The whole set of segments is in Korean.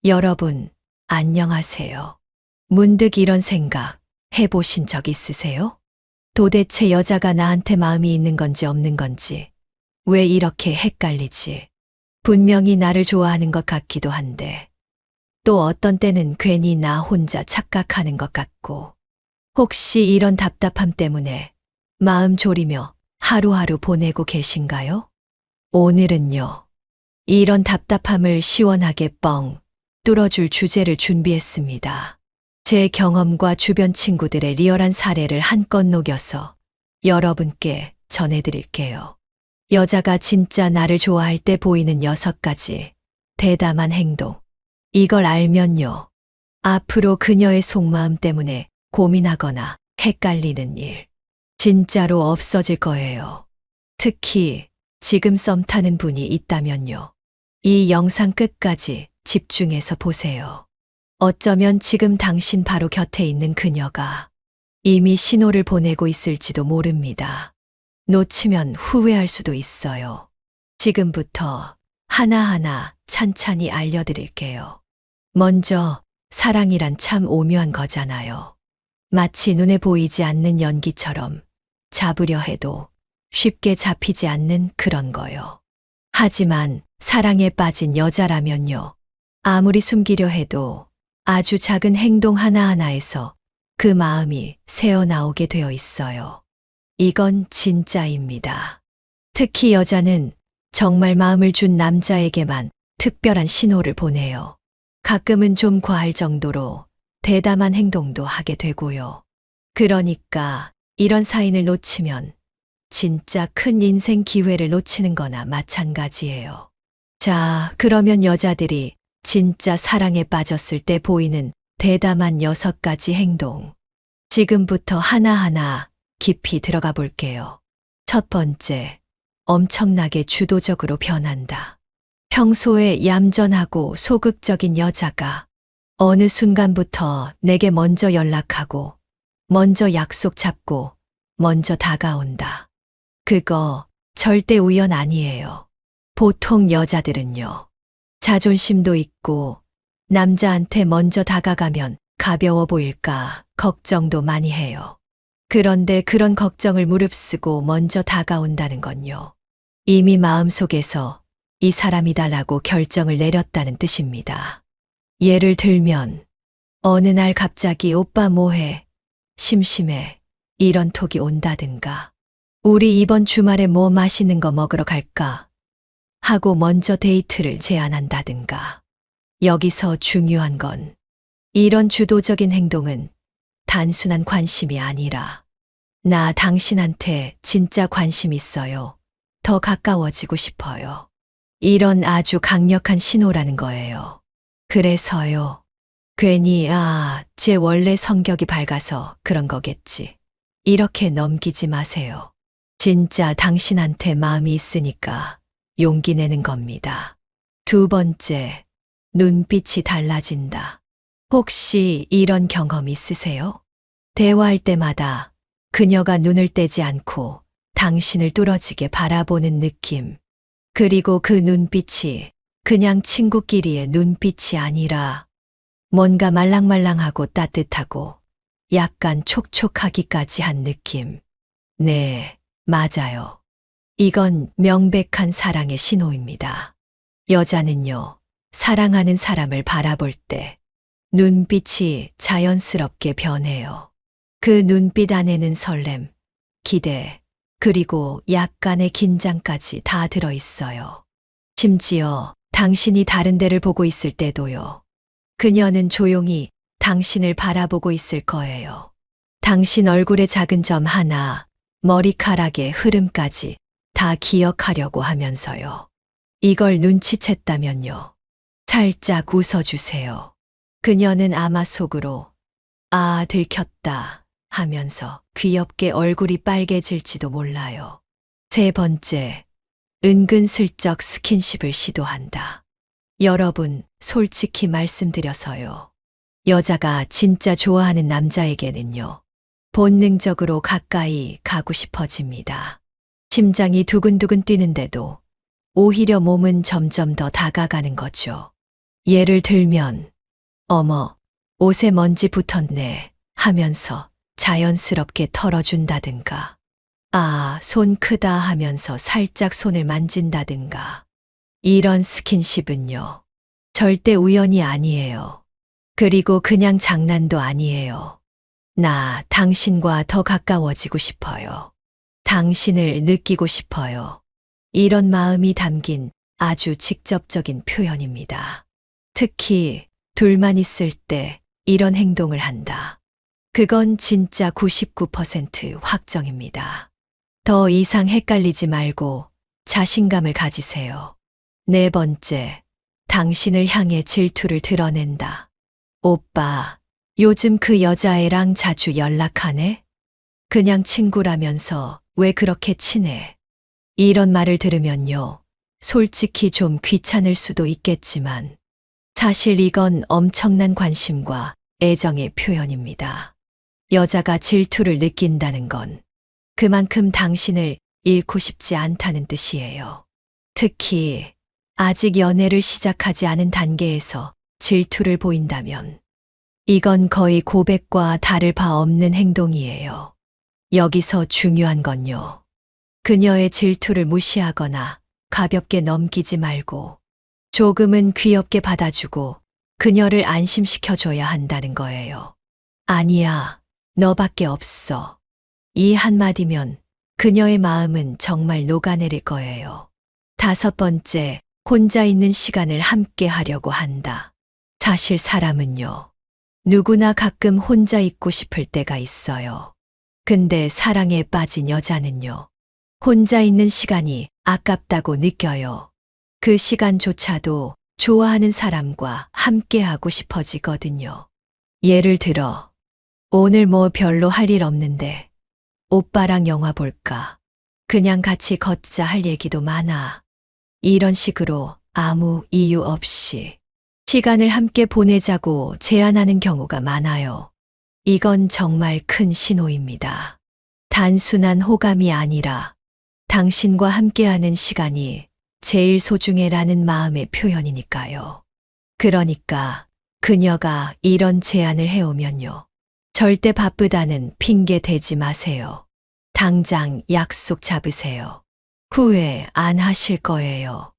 여러분, 안녕하세요. 문득 이런 생각 해보신 적 있으세요? 도대체 여자가 나한테 마음이 있는 건지 없는 건지, 왜 이렇게 헷갈리지? 분명히 나를 좋아하는 것 같기도 한데, 또 어떤 때는 괜히 나 혼자 착각하는 것 같고, 혹시 이런 답답함 때문에 마음 졸이며 하루하루 보내고 계신가요? 오늘은요, 이런 답답함을 시원하게 뻥 뚫어줄 주제를 준비했습니다. 제 경험과 주변 친구들의 리얼한 사례를 한껏 녹여서 여러분께 전해드릴게요. 여자가 진짜 나를 좋아할 때 보이는 6가지 대담한 행동. 이걸 알면요. 앞으로 그녀의 속마음 때문에 고민하거나 헷갈리는 일 진짜로 없어질 거예요. 특히 지금 썸 타는 분이 있다면요. 이 영상 끝까지 집중해서 보세요. 어쩌면 지금 당신 바로 곁에 있는 그녀가 이미 신호를 보내고 있을지도 모릅니다. 놓치면 후회할 수도 있어요. 지금부터 하나하나 찬찬히 알려드릴게요. 먼저, 사랑이란 참 오묘한 거잖아요. 마치 눈에 보이지 않는 연기처럼 잡으려 해도 쉽게 잡히지 않는 그런 거요. 하지만 사랑에 빠진 여자라면요. 아무리 숨기려 해도 아주 작은 행동 하나하나에서 그 마음이 새어나오게 되어 있어요. 이건 진짜입니다. 특히 여자는 정말 마음을 준 남자에게만 특별한 신호를 보내요. 가끔은 좀 과할 정도로 대담한 행동도 하게 되고요. 그러니까 이런 사인을 놓치면 진짜 큰 인생 기회를 놓치는 거나 마찬가지예요. 자, 그러면 여자들이 진짜 사랑에 빠졌을 때 보이는 대담한 6가지 행동. 지금부터 하나하나 깊이 들어가 볼게요. 첫 번째, 엄청나게 주도적으로 변한다. 평소에 얌전하고 소극적인 여자가 어느 순간부터 내게 먼저 연락하고, 먼저 약속 잡고, 먼저 다가온다. 그거 절대 우연 아니에요. 보통 여자들은요. 자존심도 있고 남자한테 먼저 다가가면 가벼워 보일까 걱정도 많이 해요. 그런데 그런 걱정을 무릅쓰고 먼저 다가온다는 건요. 이미 마음속에서 이 사람이다라고 결정을 내렸다는 뜻입니다. 예를 들면 어느 날 갑자기 오빠 뭐해? 심심해. 이런 톡이 온다든가. 우리 이번 주말에 뭐 맛있는 거 먹으러 갈까? 하고 먼저 데이트를 제안한다든가. 여기서 중요한 건 이런 주도적인 행동은 단순한 관심이 아니라 나 당신한테 진짜 관심 있어요. 더 가까워지고 싶어요. 이런 아주 강력한 신호라는 거예요. 그래서요. 괜히 제 원래 성격이 밝아서 그런 거겠지. 이렇게 넘기지 마세요. 진짜 당신한테 마음이 있으니까 용기 내는 겁니다. 두 번째, 눈빛이 달라진다. 혹시 이런 경험 있으세요? 대화할 때마다 그녀가 눈을 떼지 않고 당신을 뚫어지게 바라보는 느낌. 그리고 그 눈빛이 그냥 친구끼리의 눈빛이 아니라 뭔가 말랑말랑하고 따뜻하고 약간 촉촉하기까지 한 느낌. 네, 맞아요. 이건 명백한 사랑의 신호입니다. 여자는요, 사랑하는 사람을 바라볼 때 눈빛이 자연스럽게 변해요. 그 눈빛 안에는 설렘, 기대, 그리고 약간의 긴장까지 다 들어있어요. 심지어 당신이 다른 데를 보고 있을 때도요. 그녀는 조용히 당신을 바라보고 있을 거예요. 당신 얼굴의 작은 점 하나, 머리카락의 흐름까지 다 기억하려고 하면서요. 이걸 눈치챘다면요. 살짝 웃어주세요. 그녀는 아마 속으로 들켰다 하면서 귀엽게 얼굴이 빨개질지도 몰라요. 세 번째, 은근슬쩍 스킨십을 시도한다. 여러분, 솔직히 말씀드려서요. 여자가 진짜 좋아하는 남자에게는요. 본능적으로 가까이 가고 싶어집니다. 심장이 두근두근 뛰는데도 오히려 몸은 점점 더 다가가는 거죠. 예를 들면, 어머, 옷에 먼지 붙었네 하면서 자연스럽게 털어준다든가, 아, 손 크다 하면서 살짝 손을 만진다든가. 이런 스킨십은요, 절대 우연이 아니에요. 그리고 그냥 장난도 아니에요. 나 당신과 더 가까워지고 싶어요. 당신을 느끼고 싶어요. 이런 마음이 담긴 아주 직접적인 표현입니다. 특히 둘만 있을 때 이런 행동을 한다. 그건 진짜 99% 확정입니다. 더 이상 헷갈리지 말고 자신감을 가지세요. 네 번째, 당신을 향해 질투를 드러낸다. 오빠, 요즘 그 여자애랑 자주 연락하네? 그냥 친구라면서 왜 그렇게 친해? 이런 말을 들으면요, 솔직히 좀 귀찮을 수도 있겠지만, 사실 이건 엄청난 관심과 애정의 표현입니다. 여자가 질투를 느낀다는 건 그만큼 당신을 잃고 싶지 않다는 뜻이에요. 특히 아직 연애를 시작하지 않은 단계에서 질투를 보인다면 이건 거의 고백과 다를 바 없는 행동이에요. 여기서 중요한 건요, 그녀의 질투를 무시하거나 가볍게 넘기지 말고 조금은 귀엽게 받아주고 그녀를 안심시켜줘야 한다는 거예요. 아니야, 너밖에 없어. 이 한마디면 그녀의 마음은 정말 녹아내릴 거예요. 다섯 번째, 혼자 있는 시간을 함께 하려고 한다. 사실 사람은요, 누구나 가끔 혼자 있고 싶을 때가 있어요. 근데 사랑에 빠진 여자는요, 혼자 있는 시간이 아깝다고 느껴요. 그 시간조차도 좋아하는 사람과 함께하고 싶어지거든요. 예를 들어, 오늘 뭐 별로 할 일 없는데 오빠랑 영화 볼까? 그냥 같이 걷자 할 얘기도 많아. 이런 식으로 아무 이유 없이 시간을 함께 보내자고 제안하는 경우가 많아요. 이건 정말 큰 신호입니다. 단순한 호감이 아니라 당신과 함께하는 시간이 제일 소중해라는 마음의 표현이니까요. 그러니까 그녀가 이런 제안을 해오면요, 절대 바쁘다는 핑계 대지 마세요. 당장 약속 잡으세요. 후회 안 하실 거예요.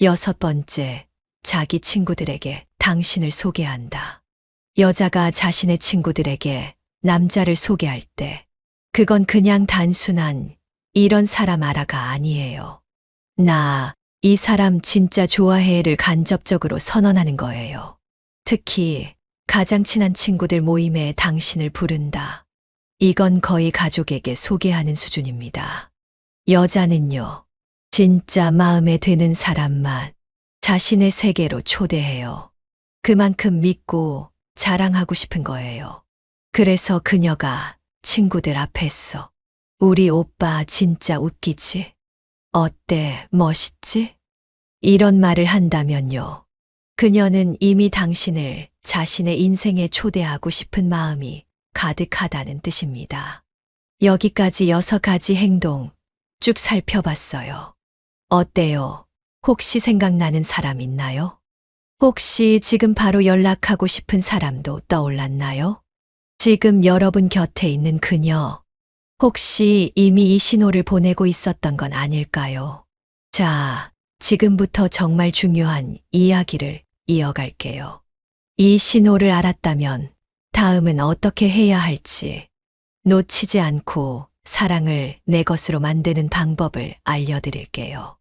여섯 번째, 자기 친구들에게 당신을 소개한다. 여자가 자신의 친구들에게 남자를 소개할 때, 그건 그냥 단순한 이런 사람 알아가 아니에요. 나 이 사람 진짜 좋아해를 간접적으로 선언하는 거예요. 특히 가장 친한 친구들 모임에 당신을 부른다. 이건 거의 가족에게 소개하는 수준입니다. 여자는요, 진짜 마음에 드는 사람만 자신의 세계로 초대해요. 그만큼 믿고 자랑하고 싶은 거예요. 그래서 그녀가 친구들 앞에서 우리 오빠 진짜 웃기지? 어때? 멋있지? 이런 말을 한다면요, 그녀는 이미 당신을 자신의 인생에 초대하고 싶은 마음이 가득하다는 뜻입니다. 여기까지 6가지 행동 쭉 살펴봤어요. 어때요? 혹시 생각나는 사람 있나요? 혹시 지금 바로 연락하고 싶은 사람도 떠올랐나요? 지금 여러분 곁에 있는 그녀, 혹시 이미 이 신호를 보내고 있었던 건 아닐까요? 자, 지금부터 정말 중요한 이야기를 이어갈게요. 이 신호를 알았다면 다음은 어떻게 해야 할지, 놓치지 않고 사랑을 내 것으로 만드는 방법을 알려드릴게요.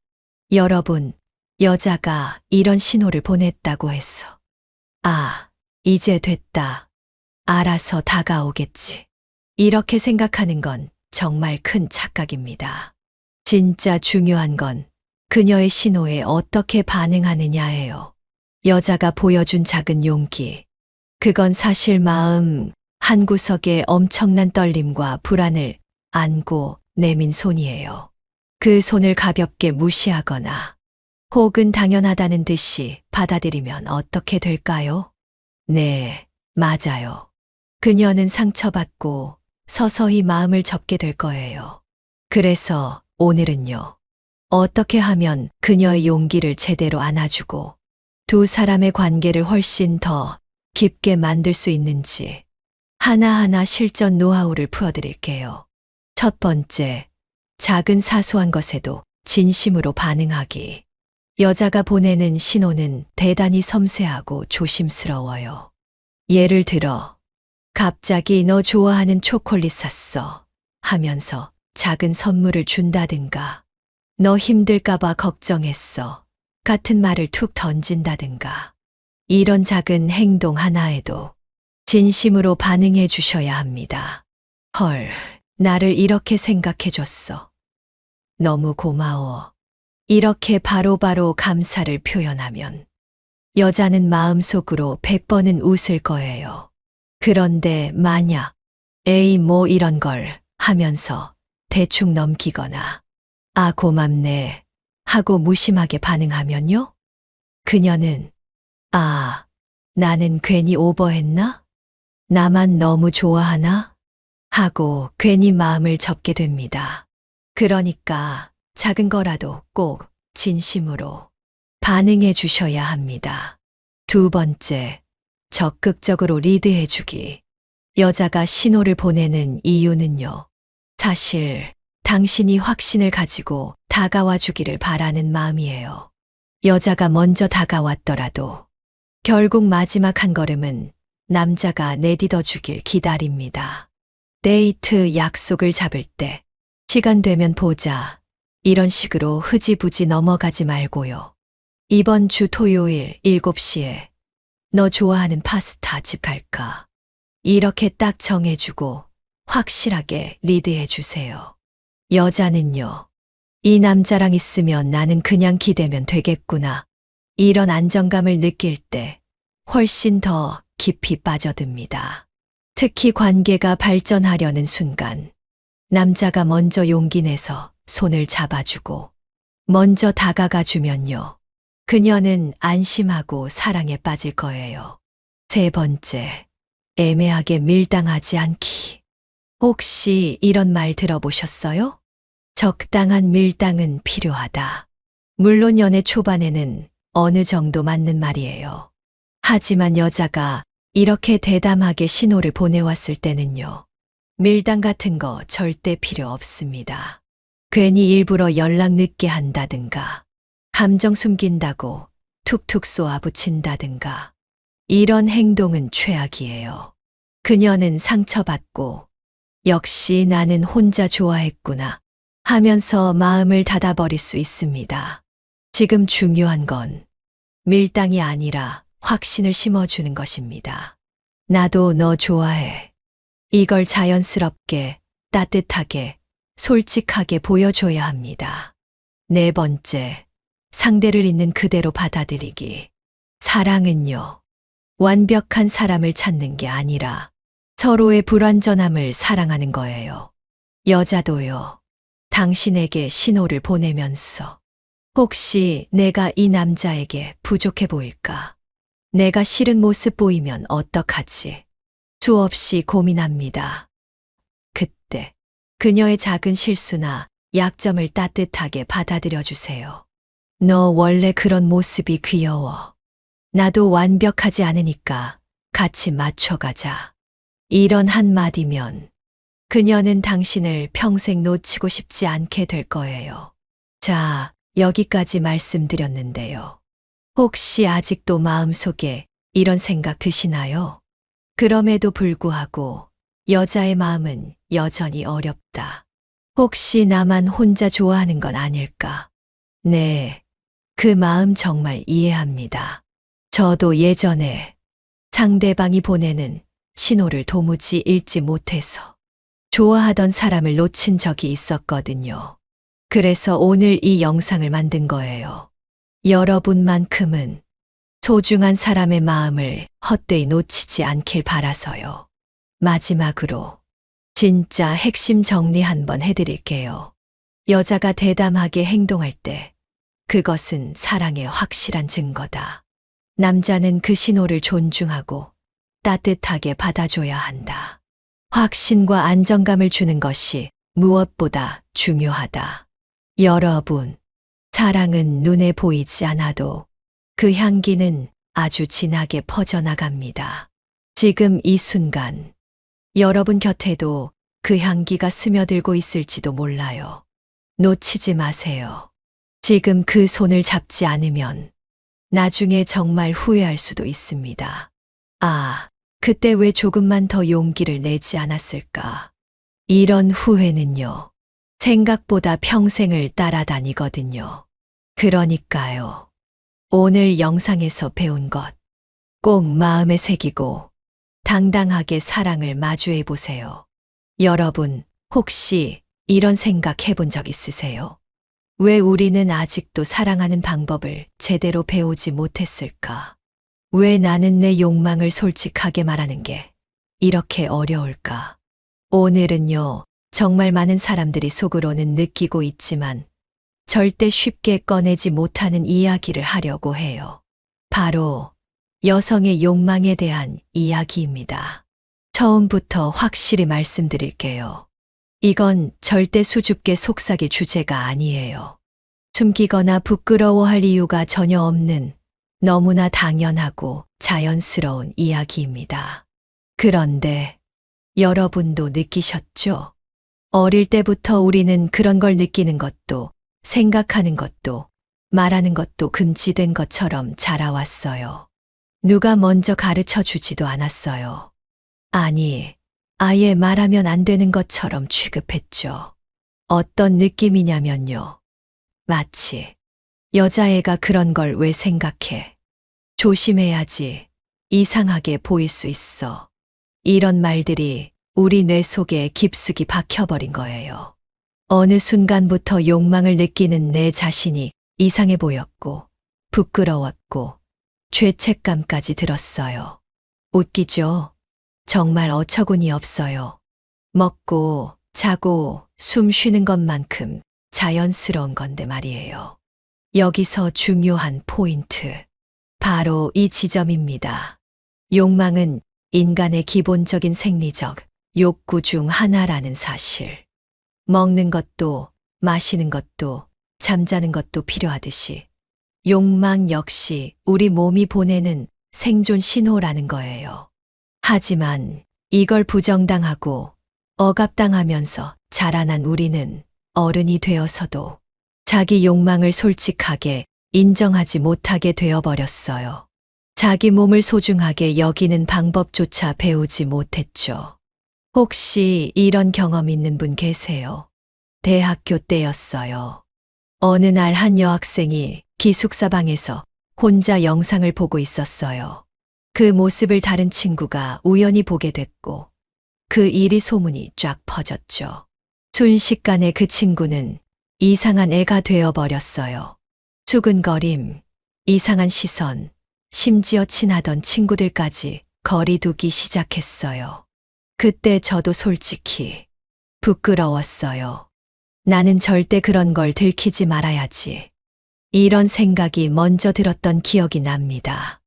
여러분, 여자가 이런 신호를 보냈다고 했어. 아, 이제 됐다. 알아서 다가오겠지. 이렇게 생각하는 건 정말 큰 착각입니다. 진짜 중요한 건 그녀의 신호에 어떻게 반응하느냐예요. 여자가 보여준 작은 용기, 그건 사실 마음 한구석에 엄청난 떨림과 불안을 안고 내민 손이에요. 그 손을 가볍게 무시하거나 혹은 당연하다는 듯이 받아들이면 어떻게 될까요? 네, 맞아요. 그녀는 상처받고 서서히 마음을 접게 될 거예요. 그래서 오늘은요, 어떻게 하면 그녀의 용기를 제대로 안아주고 두 사람의 관계를 훨씬 더 깊게 만들 수 있는지 하나하나 실전 노하우를 풀어드릴게요. 첫 번째, 작은 사소한 것에도 진심으로 반응하기. 여자가 보내는 신호는 대단히 섬세하고 조심스러워요. 예를 들어, 갑자기 너 좋아하는 초콜릿 샀어 하면서 작은 선물을 준다든가, 너 힘들까봐 걱정했어 같은 말을 툭 던진다든가, 이런 작은 행동 하나에도 진심으로 반응해 주셔야 합니다. 헐, 나를 이렇게 생각해 줬어. 너무 고마워. 이렇게 바로바로 감사를 표현하면 여자는 마음속으로 100번은 웃을 거예요. 그런데 만약 에이 뭐 이런 걸 하면서 대충 넘기거나 아 고맙네 하고 무심하게 반응하면요? 그녀는 아, 나는 괜히 오버했나? 나만 너무 좋아하나? 하고 괜히 마음을 접게 됩니다. 그러니까 작은 거라도 꼭 진심으로 반응해 주셔야 합니다. 두 번째, 적극적으로 리드해 주기. 여자가 신호를 보내는 이유는요. 사실 당신이 확신을 가지고 다가와 주기를 바라는 마음이에요. 여자가 먼저 다가왔더라도 결국 마지막 한 걸음은 남자가 내딛어 주길 기다립니다. 데이트 약속을 잡을 때 시간 되면 보자. 이런 식으로 흐지부지 넘어가지 말고요. 이번 주 토요일 7시에 너 좋아하는 파스타 집 갈까? 이렇게 딱 정해주고 확실하게 리드해 주세요. 여자는요, 이 남자랑 있으면 나는 그냥 기대면 되겠구나. 이런 안정감을 느낄 때 훨씬 더 깊이 빠져듭니다. 특히 관계가 발전하려는 순간, 남자가 먼저 용기 내서 손을 잡아주고 먼저 다가가 주면요. 그녀는 안심하고 사랑에 빠질 거예요. 세 번째, 애매하게 밀당하지 않기. 혹시 이런 말 들어보셨어요? 적당한 밀당은 필요하다. 물론 연애 초반에는 어느 정도 맞는 말이에요. 하지만 여자가 이렇게 대담하게 신호를 보내왔을 때는요. 밀당 같은 거 절대 필요 없습니다. 괜히 일부러 연락 늦게 한다든가, 감정 숨긴다고 툭툭 쏘아붙인다든가, 이런 행동은 최악이에요. 그녀는 상처받고 역시 나는 혼자 좋아했구나 하면서 마음을 닫아버릴 수 있습니다. 지금 중요한 건 밀당이 아니라 확신을 심어주는 것입니다. 나도 너 좋아해. 이걸 자연스럽게, 따뜻하게, 솔직하게 보여줘야 합니다. 네 번째, 상대를 있는 그대로 받아들이기. 사랑은요, 완벽한 사람을 찾는 게 아니라 서로의 불완전함을 사랑하는 거예요. 여자도요, 당신에게 신호를 보내면서 혹시 내가 이 남자에게 부족해 보일까? 내가 싫은 모습 보이면 어떡하지? 수없이 고민합니다. 그때 그녀의 작은 실수나 약점을 따뜻하게 받아들여 주세요. 너 원래 그런 모습이 귀여워. 나도 완벽하지 않으니까 같이 맞춰가자. 이런 한마디면 그녀는 당신을 평생 놓치고 싶지 않게 될 거예요. 자, 여기까지 말씀드렸는데요. 혹시 아직도 마음속에 이런 생각 드시나요? 그럼에도 불구하고 여자의 마음은 여전히 어렵다. 혹시 나만 혼자 좋아하는 건 아닐까? 네, 그 마음 정말 이해합니다. 저도 예전에 상대방이 보내는 신호를 도무지 읽지 못해서 좋아하던 사람을 놓친 적이 있었거든요. 그래서 오늘 이 영상을 만든 거예요. 여러분만큼은 소중한 사람의 마음을 헛되이 놓치지 않길 바라서요. 마지막으로 진짜 핵심 정리 한번 해드릴게요. 여자가 대담하게 행동할 때 그것은 사랑의 확실한 증거다. 남자는 그 신호를 존중하고 따뜻하게 받아줘야 한다. 확신과 안정감을 주는 것이 무엇보다 중요하다. 여러분, 사랑은 눈에 보이지 않아도 그 향기는 아주 진하게 퍼져나갑니다. 지금 이 순간, 여러분 곁에도 그 향기가 스며들고 있을지도 몰라요. 놓치지 마세요. 지금 그 손을 잡지 않으면 나중에 정말 후회할 수도 있습니다. 아, 그때 왜 조금만 더 용기를 내지 않았을까? 이런 후회는요, 생각보다 평생을 따라다니거든요. 그러니까요. 오늘 영상에서 배운 것 꼭 마음에 새기고 당당하게 사랑을 마주해 보세요. 여러분, 혹시 이런 생각 해본 적 있으세요? 왜 우리는 아직도 사랑하는 방법을 제대로 배우지 못했을까? 왜 나는 내 욕망을 솔직하게 말하는 게 이렇게 어려울까? 오늘은요, 정말 많은 사람들이 속으로는 느끼고 있지만 절대 쉽게 꺼내지 못하는 이야기를 하려고 해요. 바로 여성의 욕망에 대한 이야기입니다. 처음부터 확실히 말씀드릴게요. 이건 절대 수줍게 속삭일 주제가 아니에요. 숨기거나 부끄러워할 이유가 전혀 없는 너무나 당연하고 자연스러운 이야기입니다. 그런데 여러분도 느끼셨죠? 어릴 때부터 우리는 그런 걸 느끼는 것도, 생각하는 것도, 말하는 것도 금지된 것처럼 자라왔어요. 누가 먼저 가르쳐 주지도 않았어요. 아니, 아예 말하면 안 되는 것처럼 취급했죠. 어떤 느낌이냐면요. 마치 여자애가 그런 걸 왜 생각해? 조심해야지. 이상하게 보일 수 있어. 이런 말들이 우리 뇌 속에 깊숙이 박혀버린 거예요. 어느 순간부터 욕망을 느끼는 내 자신이 이상해 보였고, 부끄러웠고, 죄책감까지 들었어요. 웃기죠? 정말 어처구니 없어요. 먹고, 자고, 숨 쉬는 것만큼 자연스러운 건데 말이에요. 여기서 중요한 포인트. 바로 이 지점입니다. 욕망은 인간의 기본적인 생리적 욕구 중 하나라는 사실. 먹는 것도, 마시는 것도, 잠자는 것도 필요하듯이 욕망 역시 우리 몸이 보내는 생존 신호라는 거예요. 하지만 이걸 부정당하고 억압당하면서 자라난 우리는 어른이 되어서도 자기 욕망을 솔직하게 인정하지 못하게 되어버렸어요. 자기 몸을 소중하게 여기는 방법조차 배우지 못했죠. 혹시 이런 경험 있는 분 계세요? 대학교 때였어요. 어느 날 한 여학생이 기숙사 방에서 혼자 영상을 보고 있었어요. 그 모습을 다른 친구가 우연히 보게 됐고 그 일이 소문이 쫙 퍼졌죠. 순식간에 그 친구는 이상한 애가 되어버렸어요. 수근거림, 이상한 시선, 심지어 친하던 친구들까지 거리 두기 시작했어요. 그때 저도 솔직히 부끄러웠어요. 나는 절대 그런 걸 들키지 말아야지. 이런 생각이 먼저 들었던 기억이 납니다.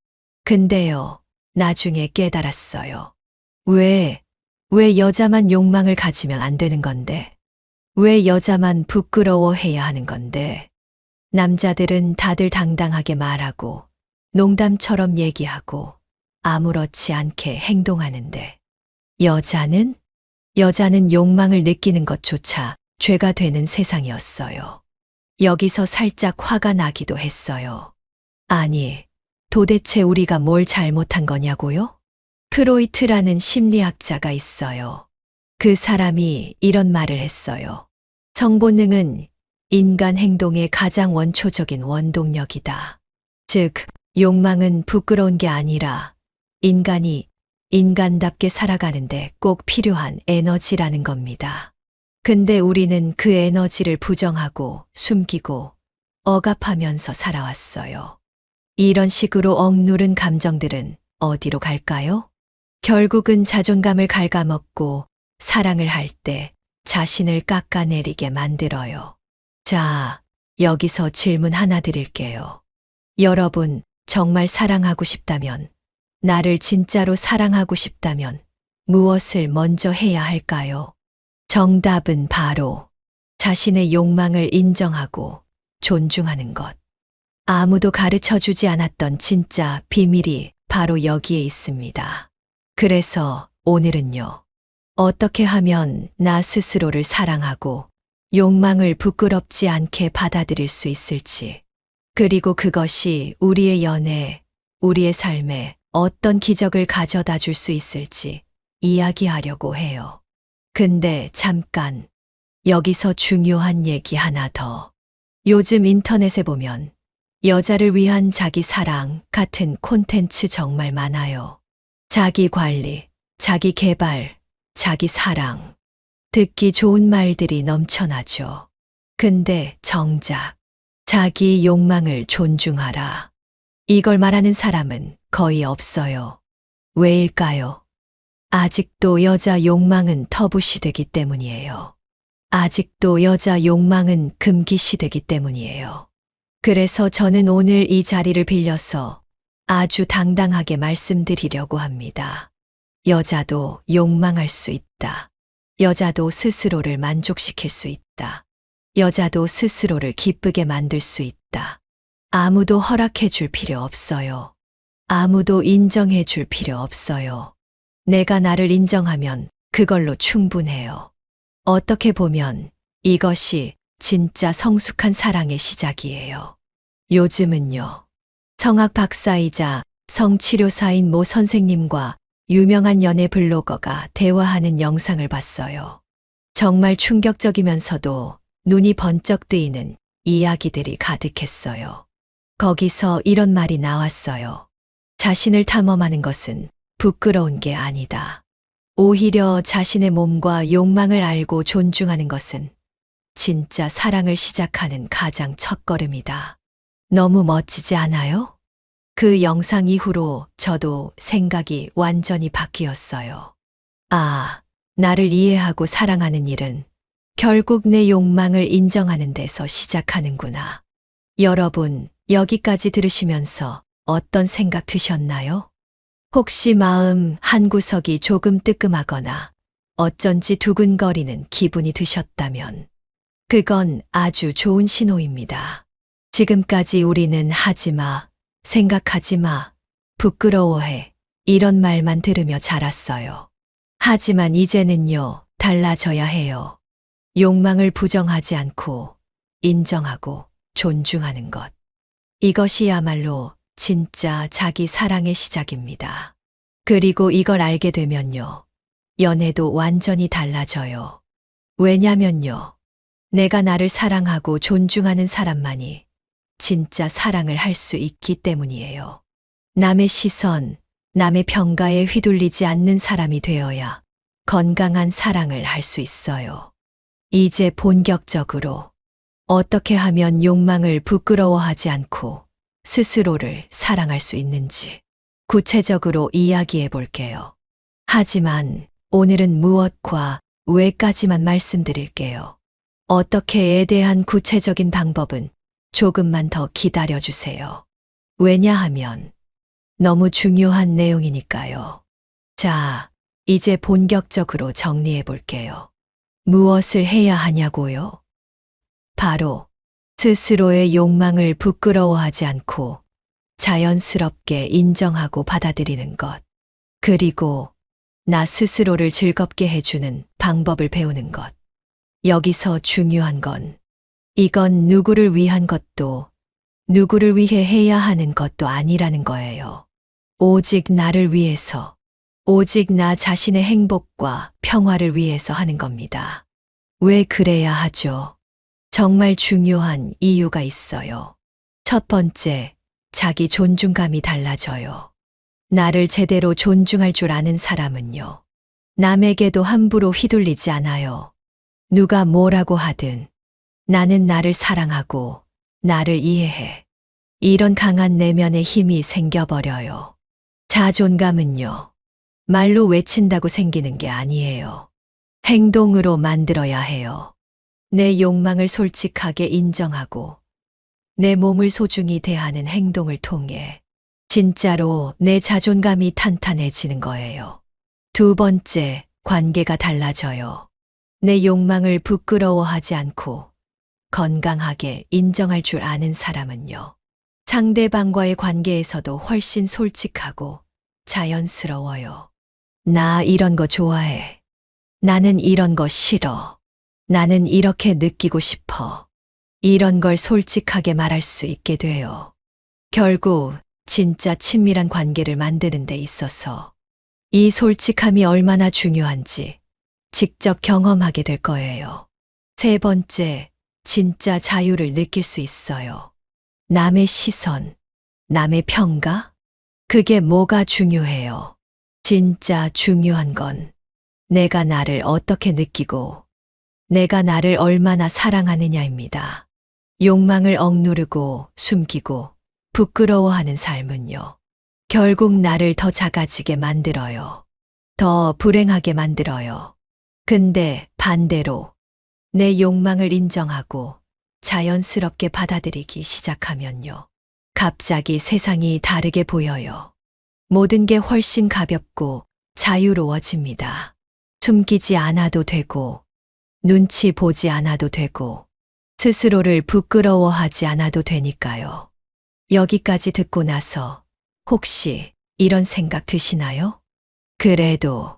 근데요, 나중에 깨달았어요. 왜 여자만 욕망을 가지면 안 되는 건데? 왜 여자만 부끄러워해야 하는 건데? 남자들은 다들 당당하게 말하고, 농담처럼 얘기하고, 아무렇지 않게 행동하는데, 여자는 욕망을 느끼는 것조차 죄가 되는 세상이었어요. 여기서 살짝 화가 나기도 했어요. 아니, 도대체 우리가 뭘 잘못한 거냐고요? 프로이트라는 심리학자가 있어요. 그 사람이 이런 말을 했어요. 성본능은 인간 행동의 가장 원초적인 원동력이다. 즉, 욕망은 부끄러운 게 아니라 인간이 인간답게 살아가는데 꼭 필요한 에너지라는 겁니다. 근데 우리는 그 에너지를 부정하고 숨기고 억압하면서 살아왔어요. 이런 식으로 억누른 감정들은 어디로 갈까요? 결국은 자존감을 갉아먹고 사랑을 할 때 자신을 깎아내리게 만들어요. 자, 여기서 질문 하나 드릴게요. 여러분, 정말 사랑하고 싶다면, 나를 진짜로 사랑하고 싶다면 무엇을 먼저 해야 할까요? 정답은 바로 자신의 욕망을 인정하고 존중하는 것. 아무도 가르쳐 주지 않았던 진짜 비밀이 바로 여기에 있습니다. 그래서 오늘은요. 어떻게 하면 나 스스로를 사랑하고 욕망을 부끄럽지 않게 받아들일 수 있을지, 그리고 그것이 우리의 연애, 우리의 삶에 어떤 기적을 가져다 줄 수 있을지 이야기하려고 해요. 근데 잠깐, 여기서 중요한 얘기 하나 더. 요즘 인터넷에 보면 여자를 위한 자기 사랑 같은 콘텐츠 정말 많아요. 자기 관리, 자기 개발, 자기 사랑. 듣기 좋은 말들이 넘쳐나죠. 근데 정작 자기 욕망을 존중하라. 이걸 말하는 사람은 거의 없어요. 왜일까요? 아직도 여자 욕망은 터부시되기 때문이에요. 아직도 여자 욕망은 금기시되기 때문이에요. 그래서 저는 오늘 이 자리를 빌려서 아주 당당하게 말씀드리려고 합니다. 여자도 욕망할 수 있다. 여자도 스스로를 만족시킬 수 있다. 여자도 스스로를 기쁘게 만들 수 있다. 아무도 허락해 줄 필요 없어요. 아무도 인정해 줄 필요 없어요. 내가 나를 인정하면 그걸로 충분해요. 어떻게 보면 이것이 진짜 성숙한 사랑의 시작이에요. 요즘은요. 성악 박사이자 성치료사인 모 선생님과 유명한 연애 블로거가 대화하는 영상을 봤어요. 정말 충격적이면서도 눈이 번쩍 뜨이는 이야기들이 가득했어요. 거기서 이런 말이 나왔어요. 자신을 탐험하는 것은 부끄러운 게 아니다. 오히려 자신의 몸과 욕망을 알고 존중하는 것은 진짜 사랑을 시작하는 가장 첫걸음이다. 너무 멋지지 않아요? 그 영상 이후로 저도 생각이 완전히 바뀌었어요. 아, 나를 이해하고 사랑하는 일은 결국 내 욕망을 인정하는 데서 시작하는구나. 여러분, 여기까지 들으시면서 어떤 생각 드셨나요? 혹시 마음 한구석이 조금 뜨끔하거나 어쩐지 두근거리는 기분이 드셨다면 그건 아주 좋은 신호입니다. 지금까지 우리는 하지 마, 생각하지 마, 부끄러워해 이런 말만 들으며 자랐어요. 하지만 이제는요, 달라져야 해요. 욕망을 부정하지 않고 인정하고 존중하는 것. 이것이야말로 진짜 자기 사랑의 시작입니다. 그리고 이걸 알게 되면요, 연애도 완전히 달라져요. 왜냐면요, 내가 나를 사랑하고 존중하는 사람만이 진짜 사랑을 할 수 있기 때문이에요. 남의 시선, 남의 평가에 휘둘리지 않는 사람이 되어야 건강한 사랑을 할 수 있어요. 이제 본격적으로 어떻게 하면 욕망을 부끄러워하지 않고 스스로를 사랑할 수 있는지 구체적으로 이야기해 볼게요. 하지만 오늘은 무엇과 왜까지만 말씀드릴게요. 어떻게에 대한 구체적인 방법은 조금만 더 기다려 주세요. 왜냐하면 너무 중요한 내용이니까요. 자, 이제 본격적으로 정리해 볼게요. 무엇을 해야 하냐고요? 바로 스스로의 욕망을 부끄러워하지 않고 자연스럽게 인정하고 받아들이는 것. 그리고 나 스스로를 즐겁게 해주는 방법을 배우는 것. 여기서 중요한 건 이건 누구를 위한 것도 누구를 위해 해야 하는 것도 아니라는 거예요. 오직 나를 위해서, 오직 나 자신의 행복과 평화를 위해서 하는 겁니다. 왜 그래야 하죠? 정말 중요한 이유가 있어요. 첫 번째, 자기 존중감이 달라져요. 나를 제대로 존중할 줄 아는 사람은요, 남에게도 함부로 휘둘리지 않아요. 누가 뭐라고 하든 나는 나를 사랑하고 나를 이해해. 이런 강한 내면의 힘이 생겨버려요. 자존감은요, 말로 외친다고 생기는 게 아니에요. 행동으로 만들어야 해요. 내 욕망을 솔직하게 인정하고 내 몸을 소중히 대하는 행동을 통해 진짜로 내 자존감이 탄탄해지는 거예요. 두 번째, 관계가 달라져요. 내 욕망을 부끄러워하지 않고 건강하게 인정할 줄 아는 사람은요, 상대방과의 관계에서도 훨씬 솔직하고 자연스러워요. 나 이런 거 좋아해. 나는 이런 거 싫어. 나는 이렇게 느끼고 싶어. 이런 걸 솔직하게 말할 수 있게 돼요. 결국 진짜 친밀한 관계를 만드는 데 있어서 이 솔직함이 얼마나 중요한지 직접 경험하게 될 거예요. 세 번째, 진짜 자유를 느낄 수 있어요. 남의 시선, 남의 평가? 그게 뭐가 중요해요? 진짜 중요한 건 내가 나를 어떻게 느끼고 내가 나를 얼마나 사랑하느냐입니다. 욕망을 억누르고 숨기고 부끄러워하는 삶은요. 결국 나를 더 작아지게 만들어요. 더 불행하게 만들어요. 근데 반대로 내 욕망을 인정하고 자연스럽게 받아들이기 시작하면요. 갑자기 세상이 다르게 보여요. 모든 게 훨씬 가볍고 자유로워집니다. 숨기지 않아도 되고, 눈치 보지 않아도 되고, 스스로를 부끄러워하지 않아도 되니까요. 여기까지 듣고 나서 혹시 이런 생각 드시나요? 그래도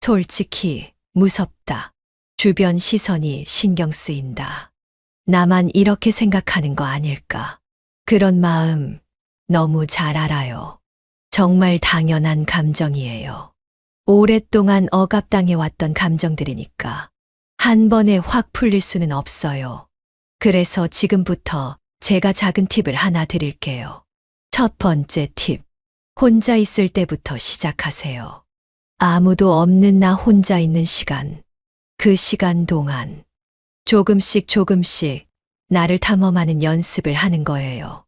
솔직히 무섭다. 주변 시선이 신경 쓰인다. 나만 이렇게 생각하는 거 아닐까? 그런 마음 너무 잘 알아요. 정말 당연한 감정이에요. 오랫동안 억압당해왔던 감정들이니까 한 번에 확 풀릴 수는 없어요. 그래서 지금부터 제가 작은 팁을 하나 드릴게요. 첫 번째 팁. 혼자 있을 때부터 시작하세요. 아무도 없는 나 혼자 있는 시간. 그 시간 동안 조금씩 나를 탐험하는 연습을 하는 거예요.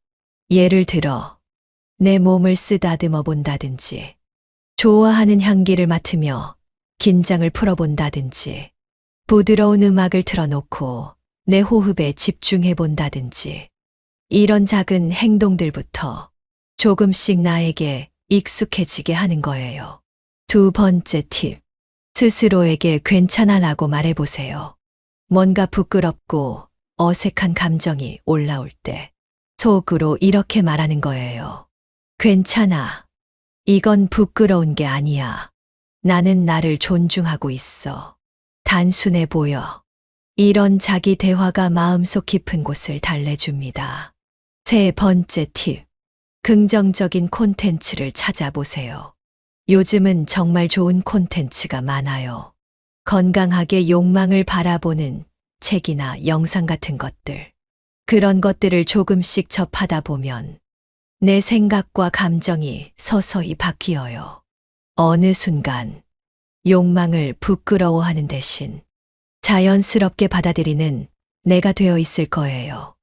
예를 들어, 내 몸을 쓰다듬어 본다든지, 좋아하는 향기를 맡으며 긴장을 풀어본다든지, 부드러운 음악을 틀어놓고 내 호흡에 집중해 본다든지, 이런 작은 행동들부터 조금씩 나에게 익숙해지게 하는 거예요. 두 번째 팁. 스스로에게 괜찮아라고 말해보세요. 뭔가 부끄럽고 어색한 감정이 올라올 때 속으로 이렇게 말하는 거예요. 괜찮아. 이건 부끄러운 게 아니야. 나는 나를 존중하고 있어. 단순해 보여. 이런 자기 대화가 마음속 깊은 곳을 달래줍니다. 세 번째 팁. 긍정적인 콘텐츠를 찾아보세요. 요즘은 정말 좋은 콘텐츠가 많아요. 건강하게 욕망을 바라보는 책이나 영상 같은 것들. 그런 것들을 조금씩 접하다 보면 내 생각과 감정이 서서히 바뀌어요. 어느 순간 욕망을 부끄러워하는 대신 자연스럽게 받아들이는 내가 되어 있을 거예요.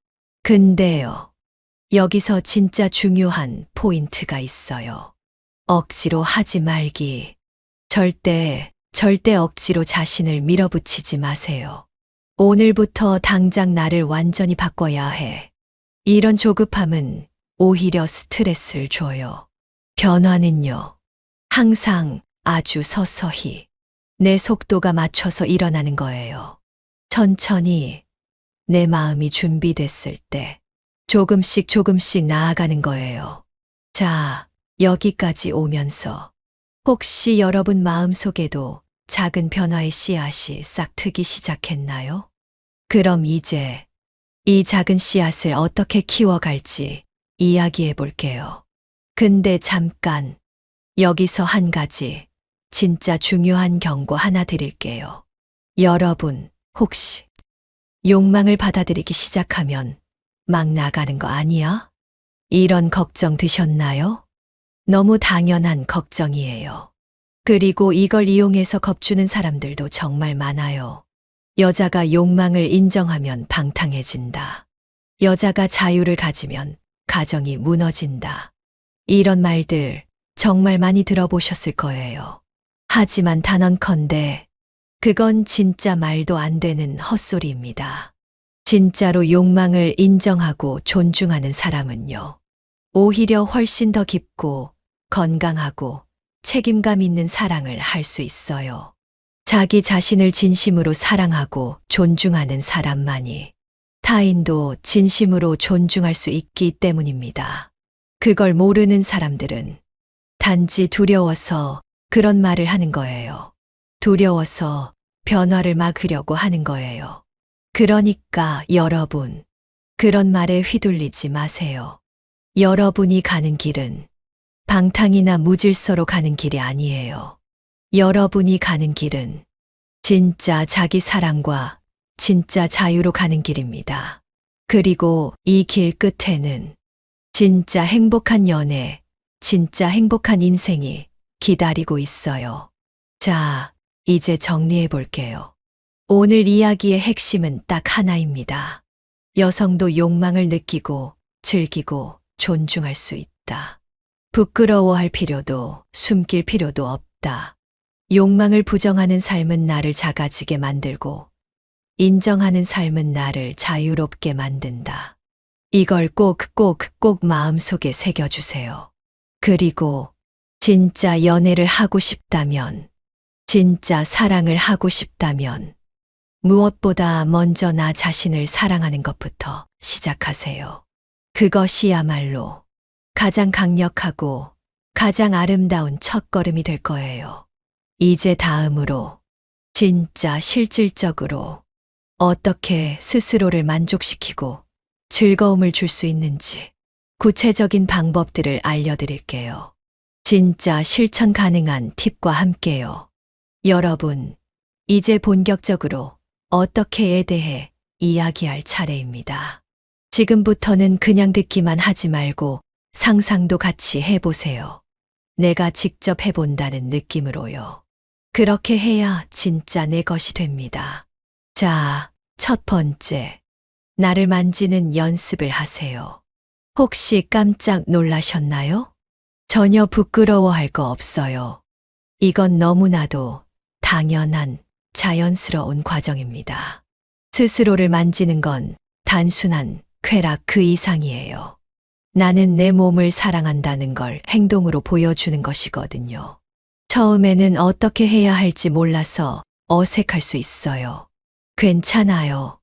근데요, 여기서 진짜 중요한 포인트가 있어요. 억지로 하지 말기. 절대 억지로 자신을 밀어붙이지 마세요. 오늘부터 당장 나를 완전히 바꿔야 해. 이런 조급함은 오히려 스트레스를 줘요. 변화는요, 항상 아주 서서히 내 속도가 맞춰서 일어나는 거예요. 천천히 내 마음이 준비됐을 때 조금씩 나아가는 거예요. 자, 여기까지 오면서 혹시 여러분 마음속에도 작은 변화의 씨앗이 싹 트기 시작했나요? 그럼 이제 이 작은 씨앗을 어떻게 키워갈지 이야기해 볼게요. 근데 잠깐, 여기서 한 가지 진짜 중요한 경고 하나 드릴게요. 여러분, 혹시 욕망을 받아들이기 시작하면 막 나가는 거 아니야? 이런 걱정 드셨나요? 너무 당연한 걱정이에요. 그리고 이걸 이용해서 겁주는 사람들도 정말 많아요. 여자가 욕망을 인정하면 방탕해진다. 여자가 자유를 가지면 가정이 무너진다. 이런 말들 정말 많이 들어보셨을 거예요. 하지만 단언컨대 그건 진짜 말도 안 되는 헛소리입니다. 진짜로 욕망을 인정하고 존중하는 사람은요, 오히려 훨씬 더 깊고 건강하고 책임감 있는 사랑을 할 수 있어요. 자기 자신을 진심으로 사랑하고 존중하는 사람만이 타인도 진심으로 존중할 수 있기 때문입니다. 그걸 모르는 사람들은 단지 두려워서 그런 말을 하는 거예요. 두려워서 변화를 막으려고 하는 거예요. 그러니까 여러분, 그런 말에 휘둘리지 마세요. 여러분이 가는 길은 방탕이나 무질서로 가는 길이 아니에요. 여러분이 가는 길은 진짜 자기 사랑과 진짜 자유로 가는 길입니다. 그리고 이 길 끝에는 진짜 행복한 연애, 진짜 행복한 인생이 기다리고 있어요. 자, 이제 정리해 볼게요. 오늘 이야기의 핵심은 딱 하나입니다. 여성도 욕망을 느끼고 즐기고 존중할 수 있다. 부끄러워할 필요도 숨길 필요도 없다. 욕망을 부정하는 삶은 나를 작아지게 만들고 인정하는 삶은 나를 자유롭게 만든다. 이걸 꼭 마음속에 새겨주세요. 그리고 진짜 연애를 하고 싶다면, 진짜 사랑을 하고 싶다면, 무엇보다 먼저 나 자신을 사랑하는 것부터 시작하세요. 그것이야말로 가장 강력하고 가장 아름다운 첫걸음이 될 거예요. 이제 다음으로 진짜 실질적으로 어떻게 스스로를 만족시키고 즐거움을 줄 수 있는지 구체적인 방법들을 알려드릴게요. 진짜 실천 가능한 팁과 함께요. 여러분, 이제 본격적으로 어떻게에 대해 이야기할 차례입니다. 지금부터는 그냥 듣기만 하지 말고 상상도 같이 해보세요. 내가 직접 해본다는 느낌으로요. 그렇게 해야 진짜 내 것이 됩니다. 자, 첫 번째. 나를 만지는 연습을 하세요. 혹시 깜짝 놀라셨나요? 전혀 부끄러워할 거 없어요. 이건 너무나도 당연한 자연스러운 과정입니다. 스스로를 만지는 건 단순한 쾌락 그 이상이에요. 나는 내 몸을 사랑한다는 걸 행동으로 보여주는 것이거든요. 처음에는 어떻게 해야 할지 몰라서 어색할 수 있어요. 괜찮아요.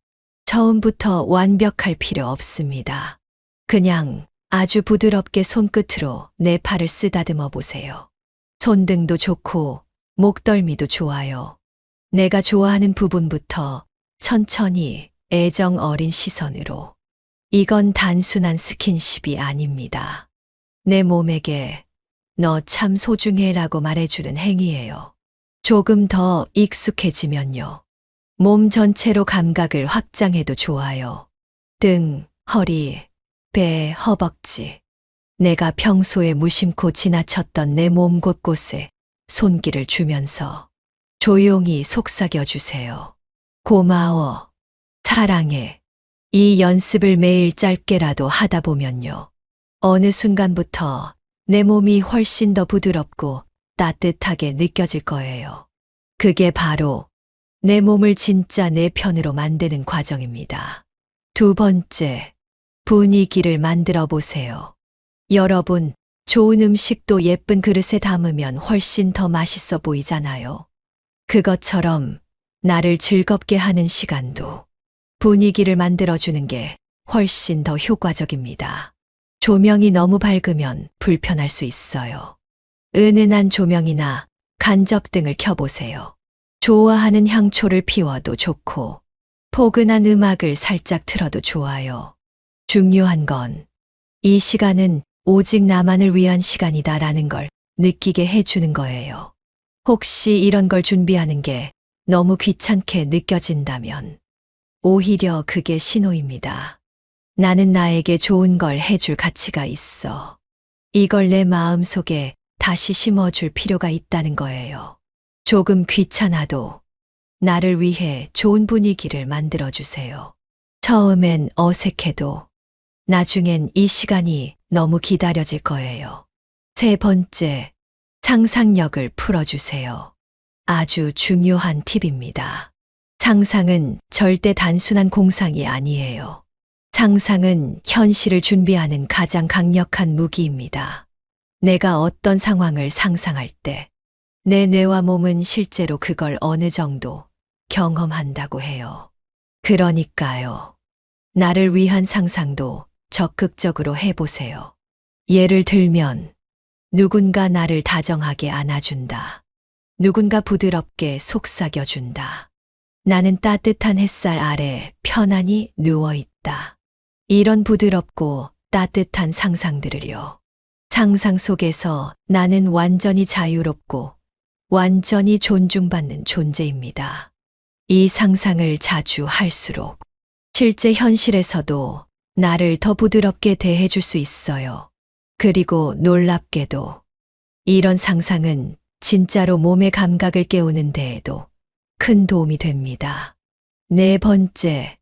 처음부터 완벽할 필요 없습니다. 그냥 아주 부드럽게 손끝으로 내 팔을 쓰다듬어 보세요. 손등도 좋고 목덜미도 좋아요. 내가 좋아하는 부분부터 천천히 애정 어린 시선으로. 이건 단순한 스킨십이 아닙니다. 내 몸에게 너 참 소중해라고 말해주는 행위예요. 조금 더 익숙해지면요. 몸 전체로 감각을 확장해도 좋아요. 등, 허리, 배, 허벅지. 내가 평소에 무심코 지나쳤던 내 몸 곳곳에 손길을 주면서 조용히 속삭여 주세요. 고마워. 사랑해. 이 연습을 매일 짧게라도 하다 보면요. 어느 순간부터 내 몸이 훨씬 더 부드럽고 따뜻하게 느껴질 거예요. 그게 바로 내 몸을 진짜 내 편으로 만드는 과정입니다. 두 번째, 분위기를 만들어 보세요. 여러분, 좋은 음식도 예쁜 그릇에 담으면 훨씬 더 맛있어 보이잖아요. 그것처럼 나를 즐겁게 하는 시간도 분위기를 만들어주는 게 훨씬 더 효과적입니다. 조명이 너무 밝으면 불편할 수 있어요. 은은한 조명이나 간접등을 켜보세요. 좋아하는 향초를 피워도 좋고, 포근한 음악을 살짝 틀어도 좋아요. 중요한 건 이 시간은 오직 나만을 위한 시간이다라는 걸 느끼게 해주는 거예요. 혹시 이런 걸 준비하는 게 너무 귀찮게 느껴진다면 오히려 그게 신호입니다. 나는 나에게 좋은 걸 해줄 가치가 있어. 이걸 내 마음속에 다시 심어줄 필요가 있다는 거예요. 조금 귀찮아도 나를 위해 좋은 분위기를 만들어주세요. 처음엔 어색해도 나중엔 이 시간이 너무 기다려질 거예요. 세 번째, 상상력을 풀어주세요. 아주 중요한 팁입니다. 상상은 절대 단순한 공상이 아니에요. 상상은 현실을 준비하는 가장 강력한 무기입니다. 내가 어떤 상황을 상상할 때 내 뇌와 몸은 실제로 그걸 어느 정도 경험한다고 해요. 그러니까요. 나를 위한 상상도 적극적으로 해보세요. 예를 들면, 누군가 나를 다정하게 안아준다. 누군가 부드럽게 속삭여준다. 나는 따뜻한 햇살 아래 편안히 누워있다. 이런 부드럽고 따뜻한 상상들을요. 상상 속에서 나는 완전히 자유롭고 완전히 존중받는 존재입니다. 이 상상을 자주 할수록 실제 현실에서도 나를 더 부드럽게 대해줄 수 있어요. 그리고 놀랍게도 이런 상상은 진짜로 몸의 감각을 깨우는 데에도 큰 도움이 됩니다. 네 번째,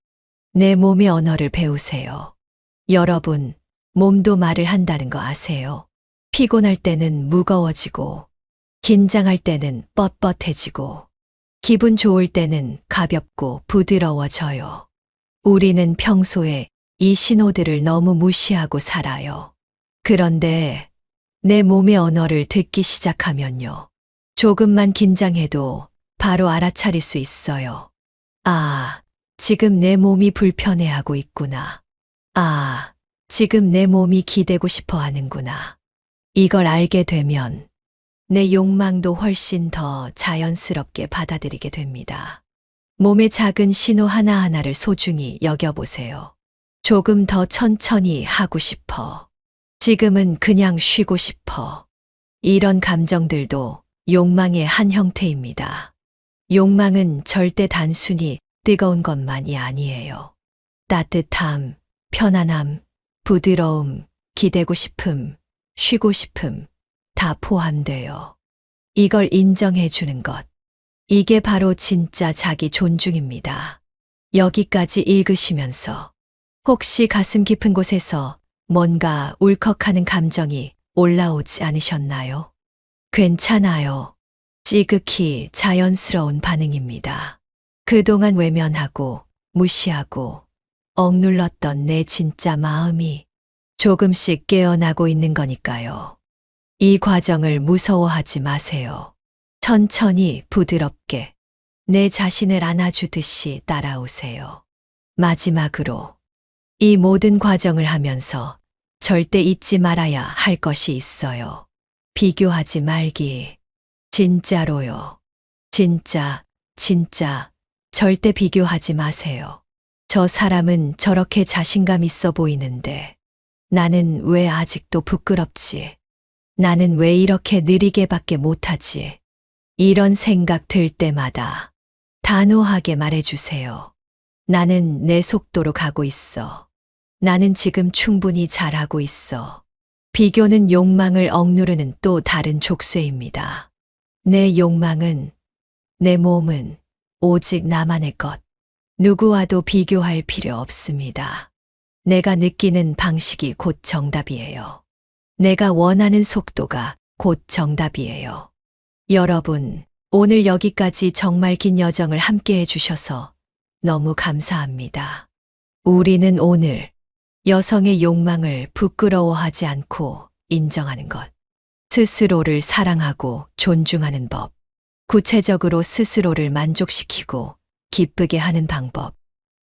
내 몸의 언어를 배우세요. 여러분, 몸도 말을 한다는 거 아세요? 피곤할 때는 무거워지고, 긴장할 때는 뻣뻣해지고, 기분 좋을 때는 가볍고 부드러워져요. 우리는 평소에 이 신호들을 너무 무시하고 살아요. 그런데 내 몸의 언어를 듣기 시작하면요. 조금만 긴장해도 바로 알아차릴 수 있어요. 아, 지금 내 몸이 불편해하고 있구나. 아, 지금 내 몸이 기대고 싶어 하는구나. 이걸 알게 되면 내 욕망도 훨씬 더 자연스럽게 받아들이게 됩니다. 몸의 작은 신호 하나하나를 소중히 여겨보세요. 조금 더 천천히 하고 싶어. 지금은 그냥 쉬고 싶어. 이런 감정들도 욕망의 한 형태입니다. 욕망은 절대 단순히 뜨거운 것만이 아니에요. 따뜻함, 편안함, 부드러움, 기대고 싶음, 쉬고 싶음, 다 포함돼요. 이걸 인정해 주는 것. 이게 바로 진짜 자기 존중입니다. 여기까지 읽으시면서 혹시 가슴 깊은 곳에서 뭔가 울컥하는 감정이 올라오지 않으셨나요? 괜찮아요. 지극히 자연스러운 반응입니다. 그동안 외면하고 무시하고 억눌렀던 내 진짜 마음이 조금씩 깨어나고 있는 거니까요. 이 과정을 무서워하지 마세요. 천천히 부드럽게 내 자신을 안아주듯이 따라오세요. 마지막으로 이 모든 과정을 하면서 절대 잊지 말아야 할 것이 있어요. 비교하지 말기. 진짜로요. 진짜 절대 비교하지 마세요. 저 사람은 저렇게 자신감 있어 보이는데 나는 왜 아직도 부끄럽지? 나는 왜 이렇게 느리게밖에 못하지? 이런 생각 들 때마다 단호하게 말해주세요. 나는 내 속도로 가고 있어. 나는 지금 충분히 잘하고 있어. 비교는 욕망을 억누르는 또 다른 족쇄입니다. 내 욕망은, 내 몸은 오직 나만의 것. 누구와도 비교할 필요 없습니다. 내가 느끼는 방식이 곧 정답이에요. 내가 원하는 속도가 곧 정답이에요. 여러분, 오늘 여기까지 정말 긴 여정을 함께 해주셔서 너무 감사합니다. 우리는 오늘 여성의 욕망을 부끄러워하지 않고 인정하는 것, 스스로를 사랑하고 존중하는 법, 구체적으로 스스로를 만족시키고 기쁘게 하는 방법,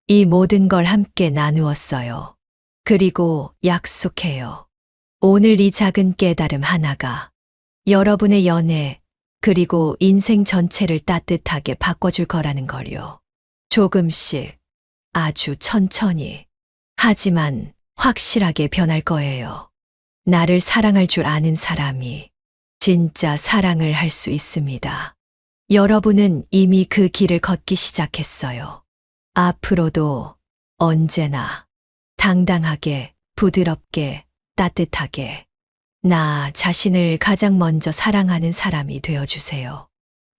이 모든 걸 함께 나누었어요. 그리고 약속해요. 오늘 이 작은 깨달음 하나가 여러분의 연애, 그리고 인생 전체를 따뜻하게 바꿔줄 거라는 걸요. 조금씩, 아주 천천히, 하지만 확실하게 변할 거예요. 나를 사랑할 줄 아는 사람이 진짜 사랑을 할 수 있습니다. 여러분은 이미 그 길을 걷기 시작했어요. 앞으로도 언제나 당당하게, 부드럽게, 따뜻하게 나 자신을 가장 먼저 사랑하는 사람이 되어주세요.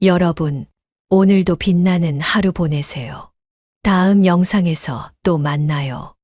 여러분, 오늘도 빛나는 하루 보내세요. 다음 영상에서 또 만나요.